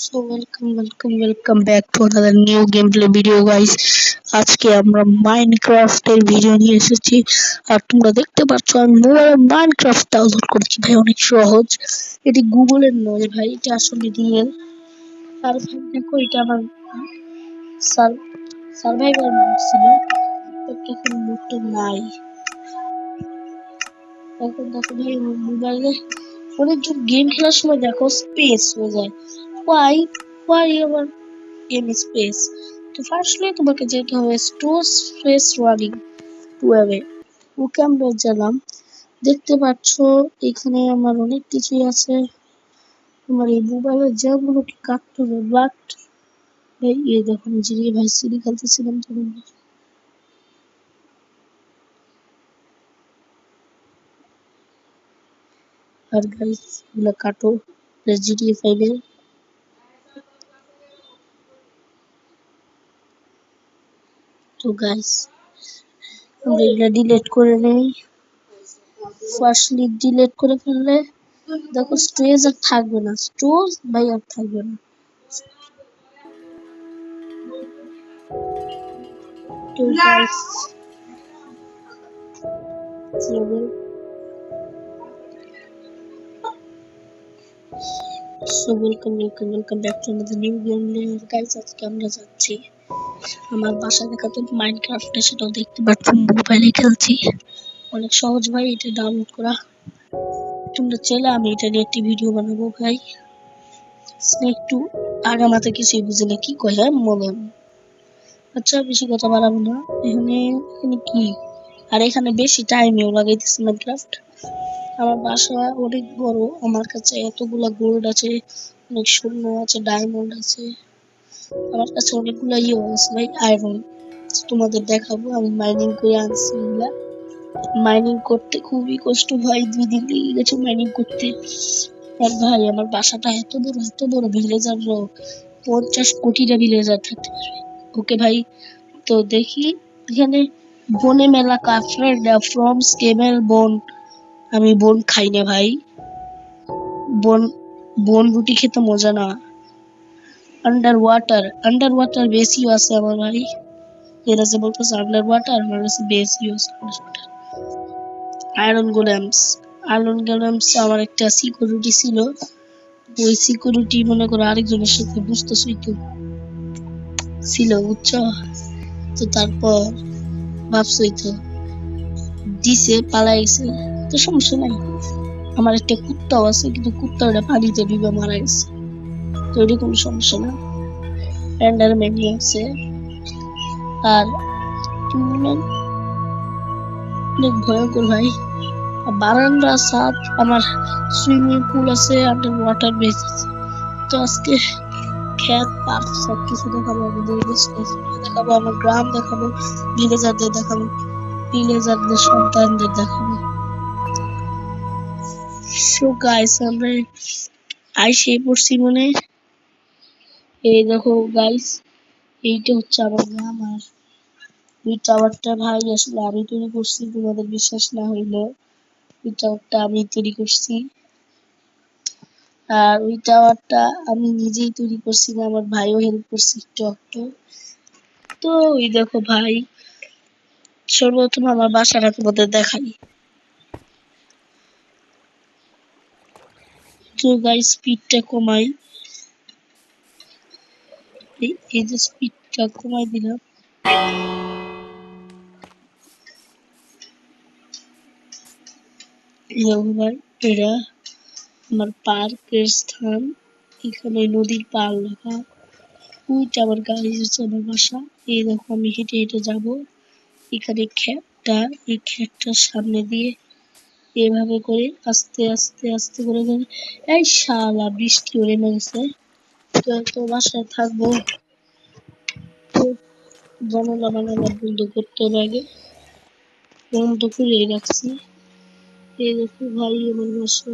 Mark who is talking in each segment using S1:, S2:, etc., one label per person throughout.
S1: So welcome back to another new gameplay video guys. আজকে আমরা Minecraft এর video নিয়ে এসেছি। আর তোমরা দেখতে পাচ্ছ আমি মোবাইলে মাইনক্রাফট ডাউনলোড করেছি ভাই, অনেক সহজ। এটি গুগলের নয় ভাই, এটা আসলে রিয়েল। আর ভাই দেখো, এটা আমার সার্ভাইভার ছিল, এখন মোটে নাই। এখন দেখো ভাই, মোবাইলে অনেকজন গেম খেলার সময় দেখো স্পেস হয়ে যায়। ওয়াই আমার গেম স্পেস? তো ফার্স্টলি তোমাকে যেতে হবে store space running to away. Okay আমরা গেলাম। দেখতে পাচ্ছ এখানে আমার অনেক কিছুই আছে। আমার এই মোবাইলের জ্যামগুলোকে কাটতে হবে, বাট ভাই এই দেখুন জিরিয়ে ভাই সিডি খেলতেছিলাম তখন। আর গাইস গুলো কাটো জিটিএ 5 এর। তো গাইস আমরা এটা ডিলিট করে নেই। ফার্স্টলি ডিলিট করে ফেললে দেখো স্টোরেজ আর থাকবে না, স্টোর ভাই আর থাকবে না। তো guys welcome back to another new game guys. আজকে আমরা যাচ্ছি আমার বাসা দেখাতে মাইনক্রাফটে, সেটাও দেখতে পাচ্ছি মোবাইলে খেলছি। অনেক সহজ ভাই এটা ডাউনলোড করা। তোমরা চাইলে আমি এটা নিয়ে একটি ভিডিও বানাবো ভাই। একটু আগা মাথা কিছুই বুঝে না কি কয়, হ্যাঁ বলেন। আচ্ছা বেশি কথা বাড়াবো না। এখানে কি, আর এখানে বেশি টাইমেও লাগাইতেছি মাইনক্রাফট। আমার বাসা অনেক বড়, আমার কাছে এতগুলা গোল্ড আছে, অনেক শূন্য আছে, ডায়মন্ড আছে, আমার কাছে অনেকগুলা ইয়ে আছে ভাই, আয়রন। তোমাদের দেখাবো আমি মাইনিং করে আনছি। এগুলা মাইনিং করতে খুবই কষ্ট ভাই, 2 দিন লেগে গেছে মাইনিং করতে। আর ভাই আমার বাসাটা এত বড় ভিলেজার 50 কোটিটা ভিলেজার থাকতে পারবে। ওকে ভাই, তো দেখি এখানে বনে মেলা কাফরের ফ্রম স্কেমেল বোন। আমি বোন খাই না ভাই, বোন রুটি খেতে মজা না। আন্ডার ওয়াটার বেশি আছে আমার ভাই। এরা যে বলতেছে আন্ডার ওয়াটার, আমার কাছে বেশি আছে আয়রন গোলেমস। আমার একটা সিকিউরিটি ছিল, ওই সিকিউরিটি মনে করো আরেকজনের সাথে বুঝতেছই তো ছিল, বুঝছো তো। তারপর ভাবছই তো দিছে, পালাইছে, তো সমস্যা নাই। আমার একটা কুত্তাও আছে, কিন্তু কুত্তাটা পানিতে ডুবে মারা গেছে, তো এটা কোনো সমস্যা না। এন্ডারম্যানই আছে। আর অনেক ভয়ঙ্কর ভাই। বারান্দা, ছাদ, আমার সুইমিং পুল আছে, আন্ডার ওয়াটার বেস আছে। তো আজকে খেত পার্ক সবকিছু দেখাবো, দেখাবো, আমার গ্রাম দেখাবো, ভিলেজারদের দেখাবো, ভিলেজারদের সন্তানদের দেখাবো। সো গাইস আমরা আইসে পড়ছি মনে। এই দেখো গাইস, এইটা হচ্ছে আমার গ্রাম। আর ওই টাওয়ারটা ভাই আসলে আমি তৈরি করছি, তোমাদের বিশ্বাস না হইলো ওই টাওয়ারটা আমি তৈরি করছি। আর ওই টাওয়ারটা আমি নিজেই তৈরি করছি না, আমার ভাইও হেল্প করছে একটু। তো ওই দেখো ভাই, সর্বপ্রথম আমার বাসাটা তোমাদের দেখাই। তো গাইস স্পিডটা কমাই, এই যে স্পিডটা কমাই দিলাম। ভাই এটা আমার পার্কের স্থান, এখানে নদীর পার লেখা, ওইটা আমার গাড়ি হচ্ছে আমার বাসা। এই দেখো আমি হেঁটে হেঁটে যাবো, এখানে ক্ষেতটা, এই ক্ষেতটার সামনে দিয়ে এভাবে করে আস্তে আস্তে করে এই শালা বৃষ্টি হয়ে গেছে। তো বাসায় থাকবো, তো জানালা বন্ধ করতে হবে আগে, বন্ধ করে রাখছি। এই দেখো ভাই আমার বাসা,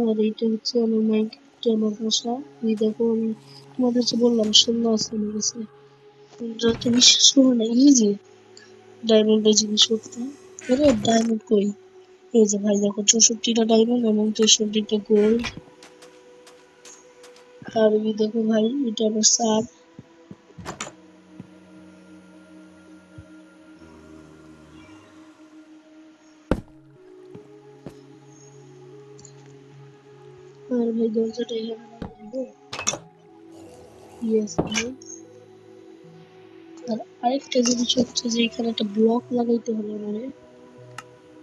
S1: আর এইটা হচ্ছে আমার মাইন্ড, আমার বাসা। এই দেখো আমি তোমাদের কাছে বললাম সুন্দর আছে আমার কাছে, যত বিশ্বাস করো না। এই যে ডায়মন্ডের জিনিসপত্র, আরে ডায়মন্ড কই? এই যে ভাই দেখো 64টা ডায়মন্ড এবং 63টা গোল্ড। আর এই দেখো ভাই এটা আমার স্যার। আর ভাই দরজাটা এখানে লাগাবো। ইয়েস ভাই। আর আরেকটা জিনিস হচ্ছে যে এখানে একটা ব্লক লাগাইতে হবে মানে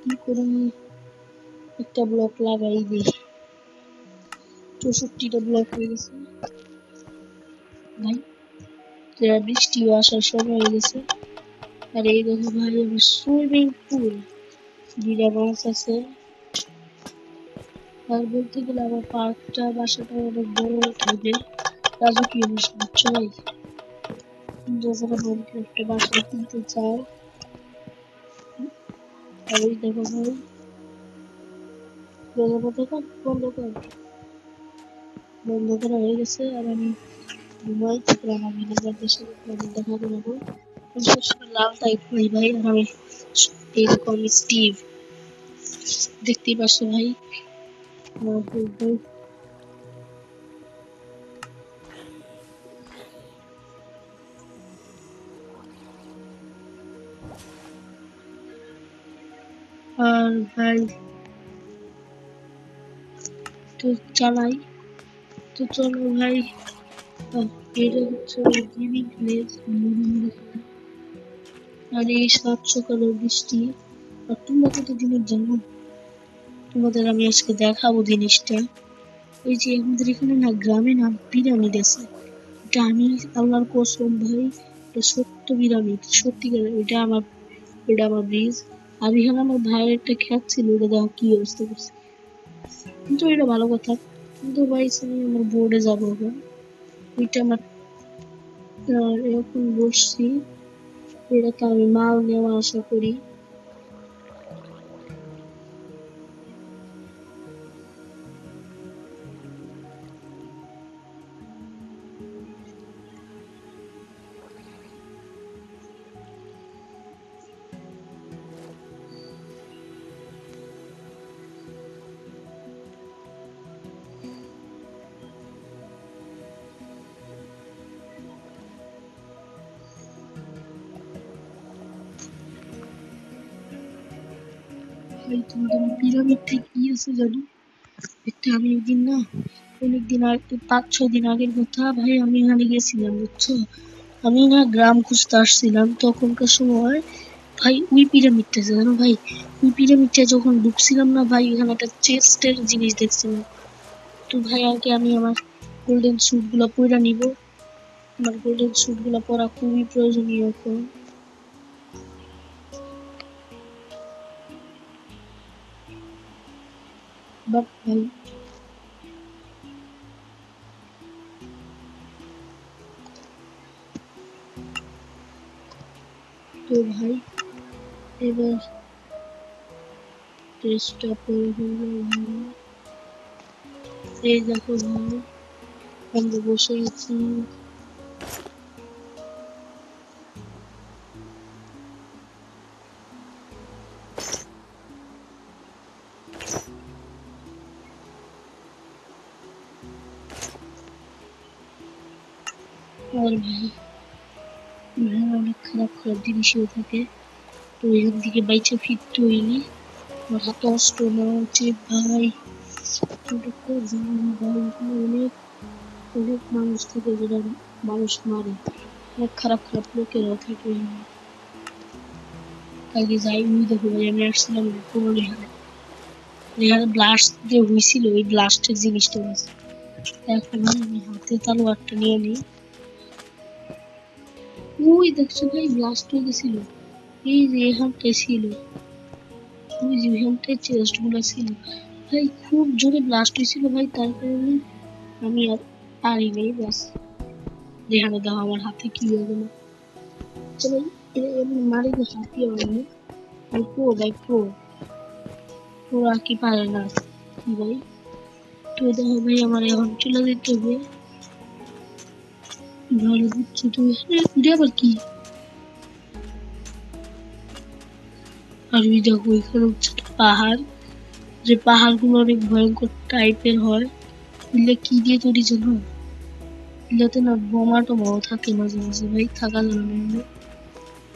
S1: কি করে একটা ব্লক লাগাই দিই। 64টা ব্লক হয়ে গেছে ভাই। বৃষ্টিও আসার সময় হয়ে গেছে। আর এই দেখো ভাই আমার সুইমিং পুল, দুইটা মাছ আছে। আর বলতে গেলে আমার পার্কটা বাসাটা অনেক বড় থাকবে, রাজকীয় বুঝছো ভাই। যারা মাইনক্রাফটে বাসা কিনতে চায়। আর ওই দেখো ভাই বন্ধ করা হয়ে গেছে। আর আমি ঘুমাই থাকলাম, আমি নিজেদের সাথে দেখা করবো। সবসময় লাল টাইপ হই ভাই। আর আমি এইরকম স্টিভ দেখতেই পাচ্ছ ভাই। আর ভাই তো চালাই, তো চলো ভাই। এটা হচ্ছে গেমিং প্লেস। আর এই সাত সকালের বৃষ্টি। আর তোমরা কত জিনিস জানো, তোমাদের আমি আজকে দেখাবো জিনিসটা। এই যে আমাদের এখানে না গ্রামে না পিরামিড আছে। এটা আমি আল্লাহর কসম ভাই, এটা সত্য পিরামিড, সত্যিকারের। এটা আমার ব্রিজ। আর এখানে আমার ভাইয়ের একটা খ্যাত ছিল, ওটা দেখো কি অবস্থা করছে। কিন্তু এটা ভালো কথা। কিন্তু ভাই আমি আমার বোর্ডে যাবো এখন। এটা আমার এরকম বসছি, এটাকে আমি মাল নেওয়া আশা করি। ভাই তোমাদের পিরামিডটা কি আছে জানো? একটা আমি একদিন না, অনেকদিন আগে, 5-6 দিন আগের কথা ভাই, আমি এখানে গেছিলাম বুঝছো। আমি না গ্রাম খুঁজতে আসছিলাম তখনকার সময়। ভাই ওই পিরামিডটা জানো ভাই, ওই পিরামিডটা যখন ঢুকছিলাম না ভাই, ওখানে একটা চেস্টের জিনিস দেখছিলাম। তো ভাই আগে আমি আমার গোল্ডেন স্যুট গুলা পরে নিব। আমার গোল্ডেন স্যুট গুলা পরা খুবই প্রয়োজনীয় এখন। বাট ভাই তো ভাই এবার টেস্টটা করে ফেলবো ভাই। এই দেখো ভাই আমরা বসে আছি। আর ভাই অনেক খারাপ খারাপ জিনিসও থাকে, তো এখান থেকে বাইচে ফিরতে হইনি। আমার হাতে অস্ত্র নেওয়া উচিত ভাই। অনেক অনেক মানুষ থাকে যারা মানুষ মারে, অনেক খারাপ খারাপ লোকেরাও থাকে। আগে যাই ওই দেখো ভাই আমি আসছিলাম এখানে ব্লাস্ট যে হয়েছিল, ওই ব্লাস্টের জিনিসটা আছে। এখন আমি হাতে তালোয়ারটা নিয়ে নিই। ওই দেখছো ভাই ব্লাস্ট হয়ে গেছিল, এই যে এখানটায় ছিল, ওই যে এখানটায় চেস্ট গুলো ছিল ভাই, খুব জোরে ব্লাস্ট হয়েছিল ভাই, তার কারণে আমি আর পারি নাই। ব্যাস যেখানে দাও আমার হাতে কি হয়ে গেল। চলো এমনি মারি যে হাতি হয়নি। ভাই প্রো, ভাই প্রো, ওরা কি পারে না ভাই। তো দেখো ভাই আমার এখন চলে যেতে হবে, ভালো দিচ্ছি তো। এটা আবার কি? আর ওই দেখো এখানে হচ্ছে পাহাড়, যে পাহাড়গুলো অনেক ভয়ঙ্কর টাইপের হয়। এগুলো কি দিয়ে তৈরি জানো? যাতে না বোমা টোমাও থাকে মাঝে মাঝে ভাই, থাকা যাবে না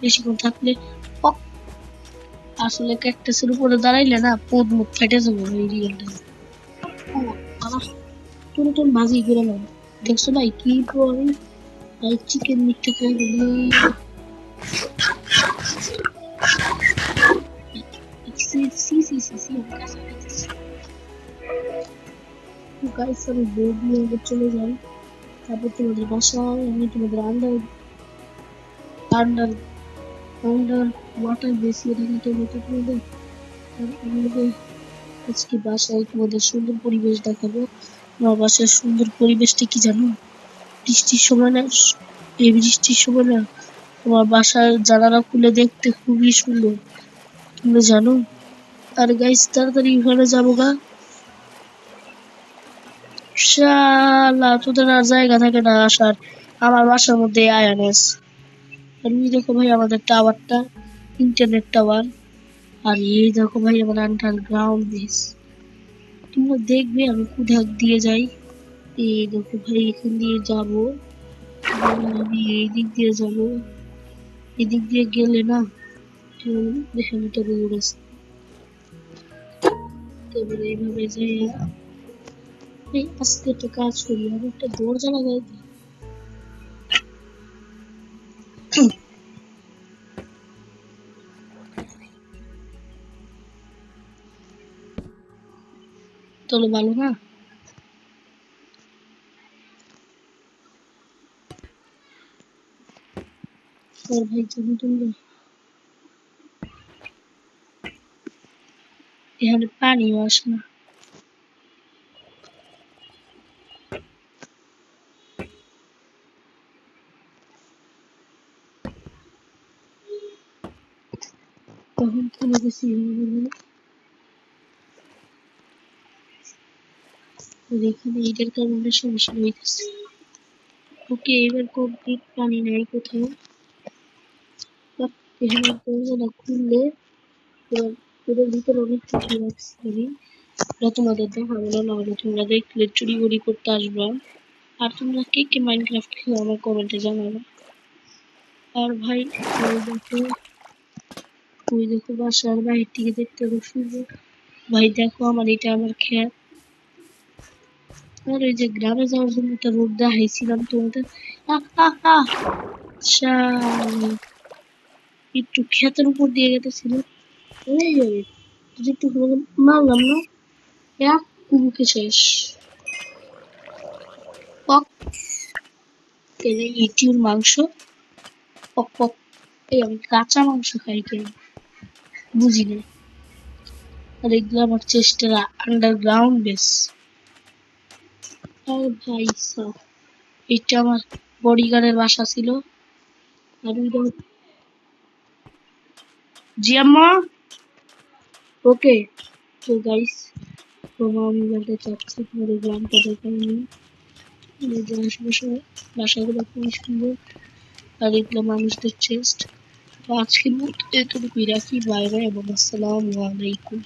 S1: বেশিক্ষণ থাকলে। পক! আসলে ক্যাকটাসের উপরে দাঁড়াইলে না পোদ মুখ ফেটে যাবো ভাই রিয়েল টাইম। তুমি তুমি ভাজি করে নাও। দেখছো ভাই কি করে ভাই চিকেন মিটটা খাই বলে। সি সি সি সি সি আমি কাছে খাইতেছি। গাইস আমি বোর্ড নিয়ে আগে চলে যাই, তারপর তোমাদের বাসায় আমি তোমাদের আন্ডার আন্ডার আন্ডার ওয়াটার বেসিয়ে দেখাতে হতো তোমাদের। আর আমাদের আজকে বাসায় তোমাদের সুন্দর পরিবেশ দেখাবো। আমার বাসার সুন্দর পরিবেশটা কি জানো? বৃষ্টির সময় না, এই বৃষ্টির সময় না তোমার বাসার জানালা খুলে দেখতে খুবই সুন্দর, তুমি জানো? আর গাইস তাড়াতাড়ি ওখানে যাবো গা। শালা তোদের আর জায়গা থাকে না আসার, আমার বাসার মধ্যে আয়ানেস। আর এই দেখো ভাই আমাদের টাওয়ারটা, ইন্টারনেট টাওয়ার। আর এই দেখো ভাই আমার আন্ডারগ্রাউন্ড বেস। তোমরা দেখবে আমি কোথা দিয়ে যাই। এই দেখো ভাই এখান দিয়ে যাবো, আমি এই দিক দিয়ে যাবো। এদিক দিয়ে গেলে না এখানে তো রোড আছে, তারপরে এইভাবে যাই। এই আজকে একটা কাজ করি, আমি একটা দরজা লাগাই দিই। তাহলে ভালো না? আর ভাই তুমি তোমরা এখানে পানিও আসে না। তখন চলে গেছি এখানে, এটার কারণে সমস্যা হইতেছে। ওকে এবার কমপ্লিট, পানি নাই কোথাও। এখানে দরজাটা খুললে এবার এদের ভিতরে অনেক কিছু রাখছি আমি, ওটা তোমাদের দেখাবো না, নাহলে তোমরা দেখলে চুরি বুরি করতে আসবা। আর তোমরা কে কে মাইনক্রাফট খেলো আমার কমেন্টে জানাবে। আর ভাই ওই দেখো বাসার বাইরে থেকে দেখতে খুব সুন্দর। ভাই দেখো আমার এটা আমার খেত। আর ওই যে গ্রামে যাওয়ার জন্য একটা রোড দেখাইছিলাম তোমাদের, একটু ক্ষেতের উপর দিয়ে গেতেছিল, ওই যাবে যদি একটু মারলাম না, এক কুমুকে শেষ। পক! ইটিউর মাংস, পক পক। এই আমি কাঁচা মাংস খাই কেন বুঝি না। আর এগুলো আমার চেষ্টার আন্ডারগ্রাউন্ড বেস। আর ভাই সাহ, এটা আমার বডিগার্ডের বাসা ছিল। আর জি আম্মা, ওকে। তো গাইস তোমার আমি বলতে চাচ্ছি তোমাদের গ্রামটা দেখাইনি, আশেপাশে বাসাগুলো খুবই সুন্দর। আর এগুলো মানুষদের চেস্ট। তো আজকের মতো এতটুকুই রাখি, বাই বাই এবং আসসালামু আলাইকুম।